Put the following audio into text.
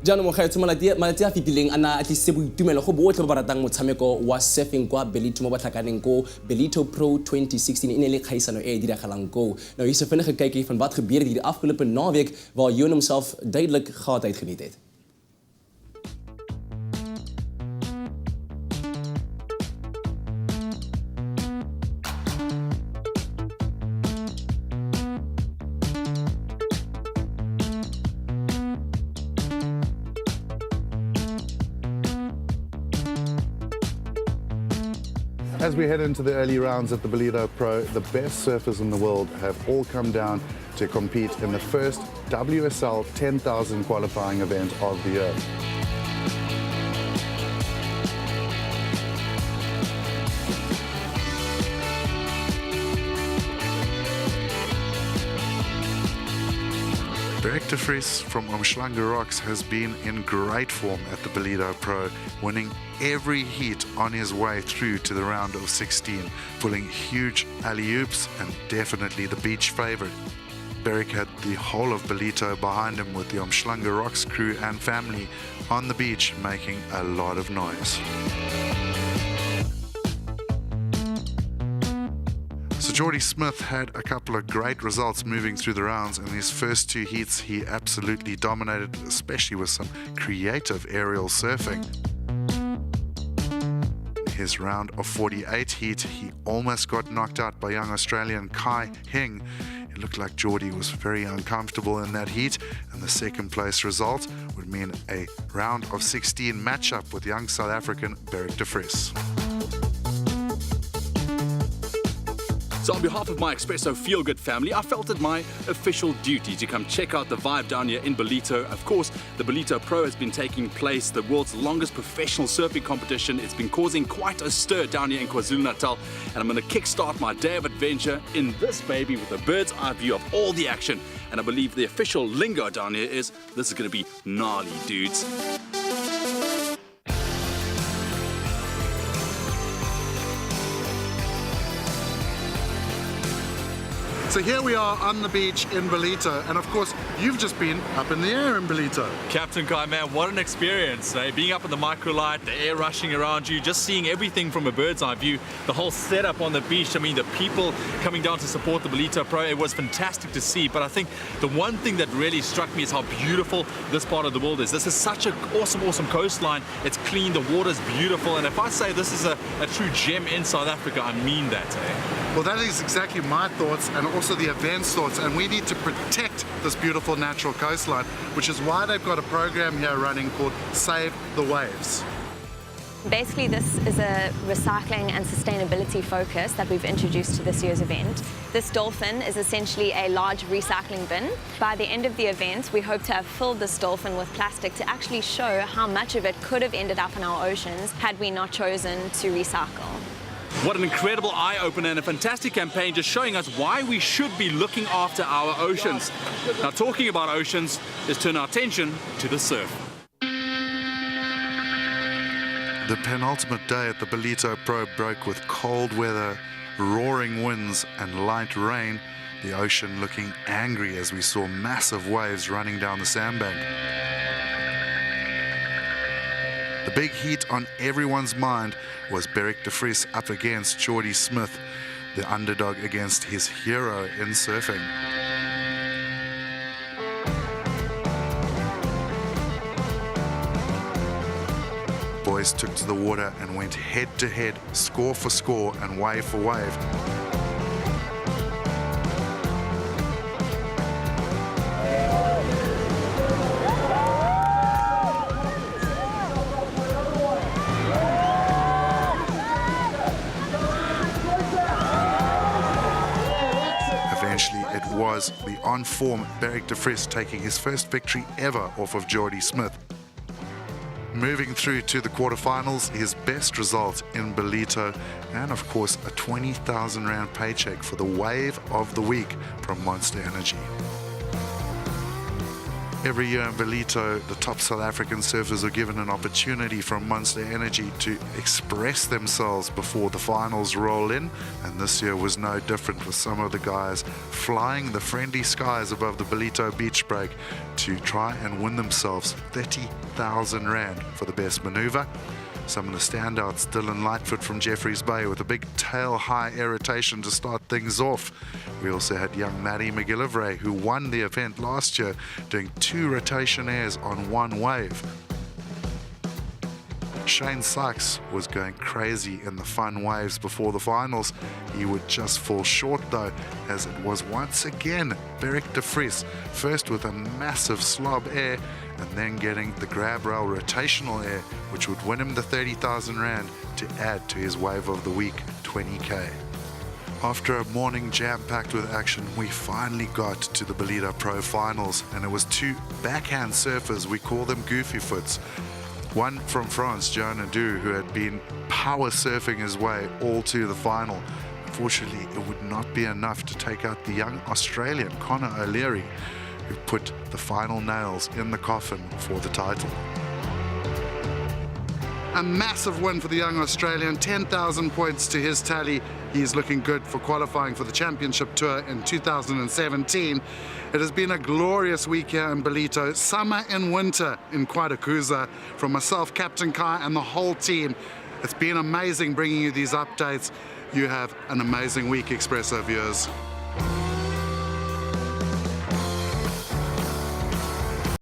Jaanong mo gaetso malatsi a fitileng ana a tlisitse boitumelo go botlhe ba ba ratang motshameko wa surfing kwa Ballito mo batlhakaneng ko Ballito Pro 2016 in 'n le kgaisano e diragalang ko. Nou hier's 'n vinnige kykie van wat gebeur het hier die afgelope naweek waar Ewan homself duidelik gaat uitgeniet het. As we head into the early rounds at the Ballito Pro, the best surfers in the world have all come down to compete in the first WSL 10,000 qualifying event of the year. Beric de Vries from Umhlanga Rocks has been in great form at the Ballito Pro, winning every heat on his way through to the round of 16, pulling huge alley-oops and definitely the beach favourite. Beric had the whole of Ballito behind him with the Umhlanga Rocks crew and family on the beach making a lot of noise. So Jordy Smith had a couple of great results moving through the rounds. In his first two heats, he absolutely dominated, especially with some creative aerial surfing. In his round of 48 heat, he almost got knocked out by young Australian Kai Hing. It looked like Jordy was very uncomfortable in that heat, and the second place result would mean a round of 16 matchup with young South African Beric de Vries. So on behalf of my Expresso feel-good family, I felt it my official duty to come check out the vibe down here in Ballito. Of course, the Ballito Pro has been taking place, the world's longest professional surfing competition. It's been causing quite a stir down here in KwaZulu-Natal, and I'm going to kickstart my day of adventure in this baby with a bird's eye view of all the action. And I believe the official lingo down here is, this is going to be gnarly, dudes. So here we are on the beach in Ballito, and of course you've just been up in the air in Ballito. Captain Kai, man, what an experience, eh? Being up in the microlight, the air rushing around you, just seeing everything from a bird's eye view, the whole setup on the beach. I mean, the people coming down to support the Ballito Pro, it was fantastic to see. But I think the one thing that really struck me is how beautiful this part of the world is. This is such an awesome coastline. It's clean, the water's beautiful, and if I say this is a true gem in South Africa, I mean that, eh? Well, that is exactly my thoughts, and also the event's thoughts, and we need to protect this beautiful natural coastline, which is why they've got a program here running called Save the Waves. Basically, this is a recycling and sustainability focus that we've introduced to this year's event. This dolphin is essentially a large recycling bin. By the end of the event, we hope to have filled this dolphin with plastic to actually show how much of it could have ended up in our oceans had we not chosen to recycle. What an incredible eye-opener and a fantastic campaign, just showing us why we should be looking after our oceans. Now, talking about oceans, let's turn our attention to the surf. The penultimate day at the Ballito Pro broke with cold weather, roaring winds and light rain, the ocean looking angry as we saw massive waves running down the sandbank. The big heat on everyone's mind was Beric de Vries up against Jordy Smith, the underdog against his hero in surfing. Boys took to the water and went head to head, score for score and wave for wave. It was the on-form Beric de Vries taking his first victory ever off of Jordy Smith. Moving through to the quarterfinals, his best result in Ballito, and of course a 20,000 rand paycheck for the wave of the week from Monster Energy. Every year in Ballito, the top South African surfers are given an opportunity from Monster Energy to express themselves before the finals roll in, and this year was no different, with some of the guys flying the friendly skies above the Ballito beach break to try and win themselves 30,000 Rand for the best maneuver. Some of the standouts, Dylan Lightfoot from Jeffreys Bay with a big tail high irritation to start things off. We also had young Maddie McGillivray, who won the event last year, doing 2 rotation airs on 1 wave. Shane Sykes was going crazy in the fun waves before the finals. He would just fall short though, as it was once again Beric de Vries, first with a massive slob air and then getting the grab rail rotational air, which would win him the 30,000 Rand to add to his wave of the week, 20k. After a morning jam-packed with action, we finally got to the Ballito Pro Finals, and it was 2 backhand surfers, we call them Goofy Foots. One from France, Joe Nadeau, who had been power surfing his way all to the final. Unfortunately, it would not be enough to take out the young Australian, Connor O'Leary, who put the final nails in the coffin for the title. A massive win for the young Australian, 10,000 points to his tally. He's looking good for qualifying for the championship tour in 2017. It has been a glorious week here in Ballito, summer and winter in Quadakuza. From myself, Captain Kai, and the whole team, it's been amazing bringing you these updates. You have an amazing week, Expresso viewers.